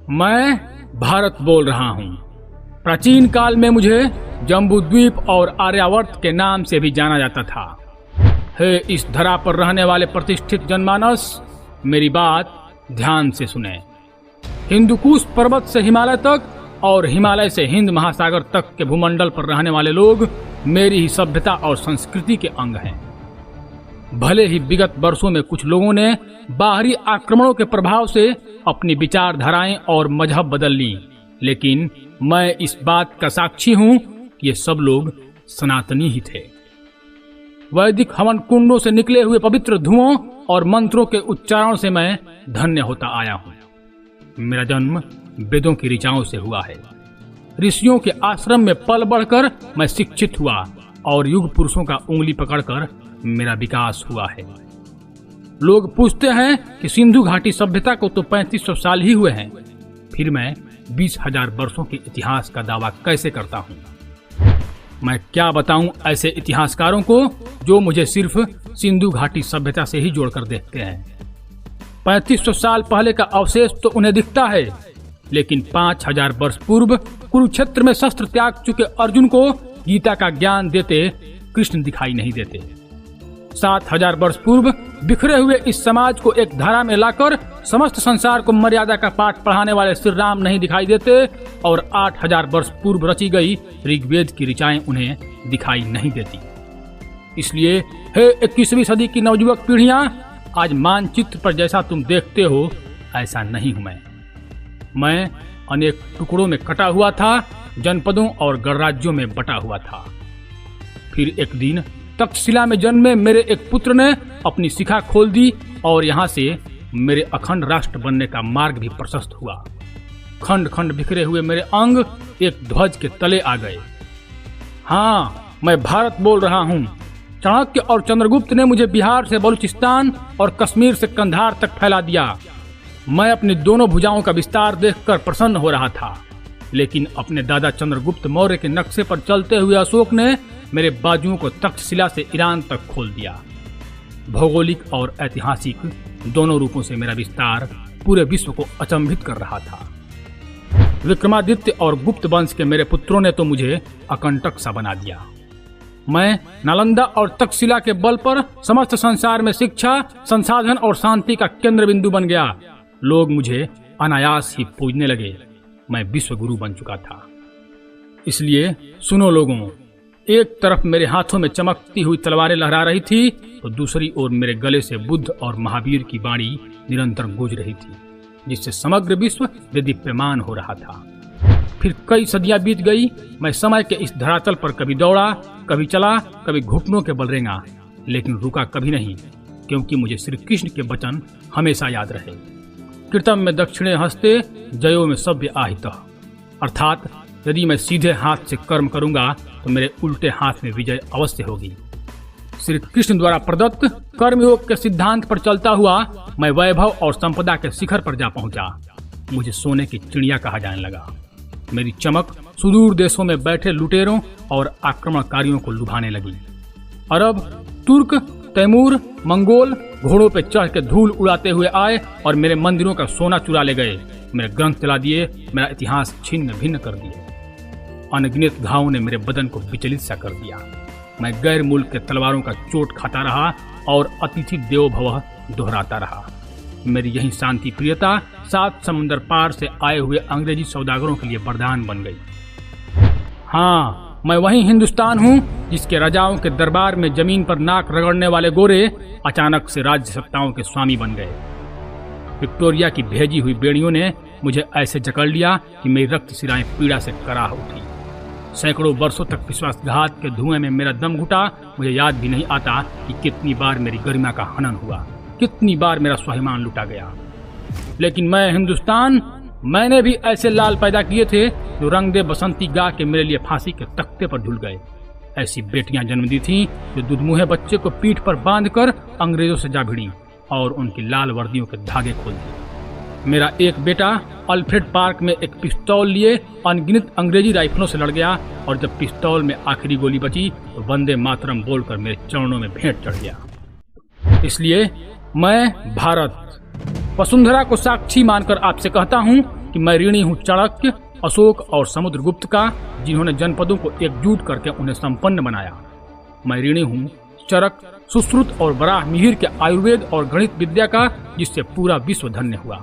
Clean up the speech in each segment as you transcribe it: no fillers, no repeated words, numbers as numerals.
मैं भारत बोल रहा हूँ। प्राचीन काल में मुझे जम्बूद्वीप और आर्यावर्त के नाम से भी जाना जाता था। हे इस धरा पर रहने वाले प्रतिष्ठित जनमानस, मेरी बात ध्यान से सुने। हिंदुकुश पर्वत से हिमालय तक और हिमालय से हिंद महासागर तक के भूमंडल पर रहने वाले लोग मेरी ही सभ्यता और संस्कृति के अंग हैं। भले ही विगत वर्षों में कुछ लोगों ने बाहरी आक्रमणों के प्रभाव से अपनी विचारधाराएं और मजहब बदल ली, लेकिन मैं इस बात का साक्षी हूं कि ये सब लोग सनातनी ही थे। वैदिक हवन कुंडों से निकले हुए पवित्र धुओं और मंत्रों के उच्चारण से मैं धन्य होता आया हूं। मेरा जन्म वेदों की ऋचाओं से हुआ है। ऋषियों के आश्रम में पल बढ़कर मैं शिक्षित हुआ और युग पुरुषों का उंगली पकड़कर मेरा विकास हुआ है। लोग पूछते हैं कि सिंधु घाटी सभ्यता को तो 3500 साल ही हुए हैं, फिर मैं 20,000 वर्षों के इतिहास का दावा कैसे करता हूँ। मैं क्या बताऊं ऐसे इतिहासकारों को जो मुझे सिर्फ सिंधु घाटी सभ्यता से ही जोड़कर देखते हैं। 3500 साल पहले का अवशेष तो उन्हें दिखता है, लेकिन 5000 वर्ष पूर्व कुरुक्षेत्र में शस्त्र त्याग चुके अर्जुन को गीता का ज्ञान देते कृष्ण दिखाई नहीं देते। 7000 वर्ष पूर्व बिखरे हुए इस समाज को एक धारा में लाकर समस्त संसार को मर्यादा का पाठ पढ़ाने वाले श्री राम नहीं दिखाई देते और 8000 वर्ष पूर्व रची गई ऋग्वेद की ऋचाएं उन्हें दिखाई नहीं देती। इसलिए हे 21वीं सदी की नवयुवक पीढ़ियां, आज मानचित्र पर जैसा तुम देखते हो ऐसा नहीं हूं मैं अनेक टुकड़ों में कटा हुआ था, जनपदों और गणराज्यों में बटा हुआ था। फिर एक दिन तक्षशिला में जन्मे मेरे एक पुत्र ने अपनी शिखा खोल दी और यहाँ से मेरे अखंड राष्ट्र बनने का मार्ग भी प्रशस्त हुआ। खंड खंड बिखरे हुए मेरे अंग एक ध्वज के तले आ गए। हाँ, मैं भारत बोल रहा हूँ। चाणक्य और चंद्रगुप्त ने मुझे बिहार से बलूचिस्तान और कश्मीर से कंधार तक फैला दिया। मैं अपनी दोनों भुजाओं का विस्तार देखकर प्रसन्न हो रहा था, लेकिन अपने दादा चंद्रगुप्त मौर्य के नक्शे पर चलते हुए अशोक ने मेरे बाजुओं को तक्षशिला से ईरान तक खोल दिया। भौगोलिक और ऐतिहासिक दोनों रूपों से मेरा विस्तार पूरे विश्व को अचंभित कर रहा था। विक्रमादित्य और गुप्त वंश के मेरे पुत्रों ने तो मुझे अकंटक सा बना दिया। मैं नालंदा और तक्षशिला के बल पर समस्त संसार में शिक्षा, संसाधन और शांति का केंद्र बिंदु बन गया। लोग मुझे अनायास ही पूजने लगे। मैं विश्व गुरु बन चुका था। इसलिए सुनो लोगों, एक तरफ मेरे हाथों में चमकती हुई तलवारें लहरा रही थी तो दूसरी ओर मेरे गले से बुद्ध और महावीर की वाणी निरंतर गूंज रही थी, जिससे समग्र विश्व दीप्यमान हो रहा था। फिर कई सदियां बीत गई। मैं समय के इस धरातल पर कभी दौड़ा, कभी चला, कभी घुटनों के बल रेंगा, लेकिन रुका कभी नहीं, क्योंकि मुझे श्री कृष्ण के वचन हमेशा याद रहे। कृतम में दक्षिणे हस्ते, जयो में सभ्य आहितः। अर्थात यदि मैं सीधे हाथ से कर्म करूंगा तो मेरे उल्टे हाथ में विजय अवश्य होगी। श्री कृष्ण द्वारा प्रदत्त कर्मयोग के सिद्धांत पर चलता हुआ मैं वैभव और संपदा के शिखर पर जा पहुंचा। मुझे सोने की चिड़िया कहा जाने लगा। मेरी चमक सुदूर देशों में बैठे लुटेरों और आक्रमणकारियों को लुभाने लगी। अरब, तुर्क, तैमूर, मंगोल घोड़ों पे चढ़ के धूल उड़ाते हुए आए और मेरे मंदिरों का सोना चुरा ले गए। मेरे ग्रंथ जला दिए, मेरा इतिहास छिन्न भिन्न कर दिए। अनगिनत घावों ने मेरे बदन को विचलित सा कर दिया। मैं गैर मुल्क के तलवारों का चोट खाता रहा और अतिथि देवो भवः दोहराता रहा। मेरी यही शांति प्रियता 7 समुद्र पार से आए हुए अंग्रेजी सौदागरों के लिए वरदान बन गई। हाँ, मैं वही हिंदुस्तान हूँ जिसके राजाओं के दरबार में जमीन पर नाक रगड़ने वाले गोरे अचानक से राज्य सत्ताओं के स्वामी बन गए। विक्टोरिया की भेजी हुई बेड़ियों ने मुझे ऐसे जकड़ लिया कि मेरी रक्त शिराएं पीड़ा से कराह उठी। सैकड़ों वर्षों तक विश्वासघात के धुएं में मेरा दम घुटा। मुझे याद भी नहीं आता कि कितनी बार मेरी गरिमा का हनन हुआ, कितनी बार मेरा स्वाभिमान लुटा गया। लेकिन मैं हिंदुस्तान, मैंने भी ऐसे लाल पैदा किए थे जो रंग दे बसंती गा के मेरे लिए फांसी के तख्ते पर झूल गए। ऐसी बेटियां जन्म दी थीं जो दुधमुहे बच्चे को पीठ पर बांधकर अंग्रेजों से जा भिड़ी और उनकी लाल वर्दियों के धागे खोल दिए। मेरा एक बेटा अल्फ्रेड पार्क में एक पिस्तौल लिए अनगिनत अंग्रेजी राइफलों से लड़ गया और जब पिस्तौल में आखिरी गोली बची तो वंदे मातरम बोलकर मेरे चरणों में भेंट चढ़ गया। इसलिए मैं भारत वसुंधरा को साक्षी मानकर आपसे कहता हूँ कि मैं ऋणी हूँ चाणक्य, अशोक और समुद्रगुप्त का, जिन्होंने जनपदों को एकजुट करके उन्हें संपन्न बनाया। मैं ऋणी हूँ चरक, सुश्रुत और वराह मिहिर के आयुर्वेद और गणित विद्या का, जिससे पूरा विश्व धन्य हुआ।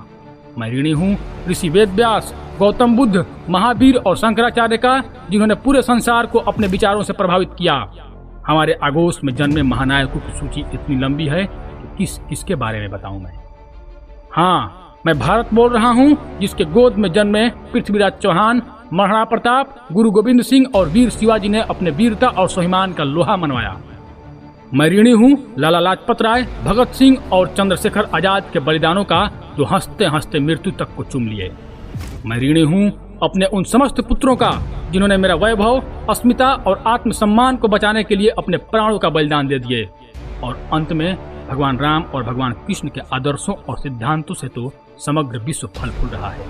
मैं ऋणी हूँ ऋषि वेदव्यास, गौतम बुद्ध, महावीर और शंकराचार्य का, जिन्होंने पूरे संसार को अपने विचारों से प्रभावित किया। हमारे आगोश में जन्मे महानायकों की सूची इतनी लंबी है कि किसके बारे में बताऊं मैं। हाँ, मैं भारत बोल रहा हूँ, जिसके गोद में जन्मे पृथ्वीराज चौहान, महाराणा प्रताप, गुरु गोविंद सिंह और वीर शिवाजी ने अपने वीरता और स्वाभिमान का लोहा मनवाया। मैं ऋणी हूँ लाला लाजपत राय, भगत सिंह और चंद्रशेखर आजाद के बलिदानों का, जो हंसते हंसते मृत्यु तक को चूम लिए। मैं ऋणी हूँ अपने उन समस्त पुत्रों का, जिन्होंने मेरा वैभव, अस्मिता और आत्मसम्मान को बचाने के लिए अपने प्राणों का बलिदान दे दिए। और अंत में भगवान राम और भगवान कृष्ण के आदर्शों और सिद्धांतों से तो समग्र विश्व फल फूल रहा है।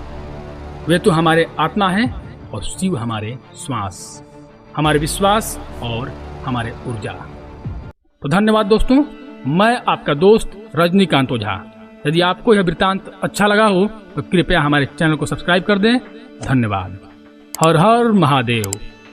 वे तो हमारे आत्मा हैं और शिव हमारे श्वास, हमारे विश्वास और हमारे ऊर्जा। तो धन्यवाद दोस्तों, मैं आपका दोस्त रजनीकांत ओझा। यदि आपको यह वृत्तांत अच्छा लगा हो तो कृपया हमारे चैनल को सब्सक्राइब कर दें। धन्यवाद। हर हर महादेव।